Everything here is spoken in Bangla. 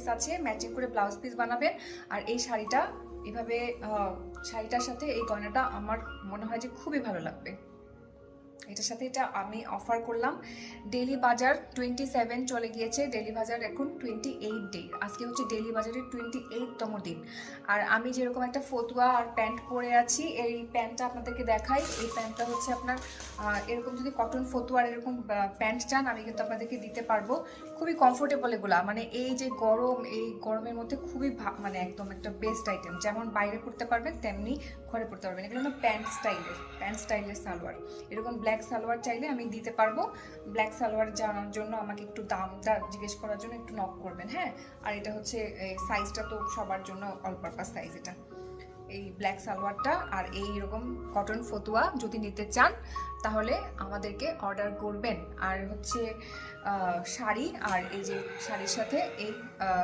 পিস আছে, ম্যাচিং করে ব্লাউজ পিস বানাবেন। আর এই শাড়িটা এভাবে শাড়িটার সাথে এই গয়নাটা আমার মনে হয় যে খুবই ভালো লাগবে। এটার সাথে এটা আমি অফার করলাম। ডেইলি বাজার 27 চলে গিয়েছে, ডেইলি বাজার এখন 28 ডে। আজকে হচ্ছে ডেইলি বাজারের 28তম দিন। আর আমি যেরকম একটা ফতুয়া আর প্যান্ট পরে আছি, এই প্যান্টটা আপনাদেরকে দেখাই। এই প্যান্টটা হচ্ছে আপনার এরকম যদি কটন ফতুয়ার এরকম প্যান্ট চান, আমি কিন্তু আপনাদেরকে দিতে পারবো। খুবই কমফোর্টেবল এগুলা, মানে এই যে গরম, এই গরমের মধ্যে খুবই মানে একদম একটা বেস্ট আইটেম। যেমন বাইরে পড়তে পারবেন তেমনি ঘরে পড়তে পারবেন। এগুলো প্যান্ট স্টাইলের সালোয়ার। এরকম ব্ল্যাক সালোয়ার চাইলে আমি দিতে পারবো। ব্ল্যাক সালোয়ার জানার জন্য আমাকে একটু দামটা জিজ্ঞেস করার জন্য একটু নক করবেন, হ্যাঁ। আর এটা হচ্ছে সাইজটা তো সবার জন্য অল পারপাস সাইজ। এটা এই ব্ল্যাক সালোয়ারটা আর এই রকম কটন ফতুয়া যদি নিতে চান তাহলে আমাদেরকে অর্ডার করবেন। আর হচ্ছে শাড়ি, আর এই যে শাড়ির সাথে এই